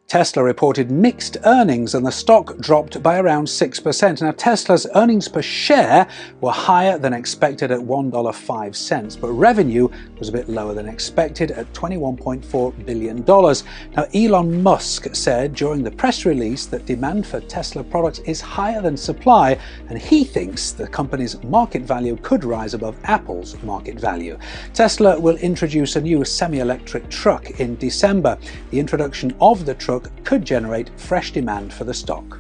Tesla reported mixed earnings and the stock dropped by around 6%. Now, Tesla's earnings per share were higher than expected at $1.05, but revenue was a bit lower than expected at $21.4 billion. Now, Elon Musk said during the press release that demand for Tesla products is higher than supply, and he thinks the company's market value could rise above Apple's market value. Tesla will introduce a new semi-electric truck in December. The introduction of the truck could generate fresh demand for the stock.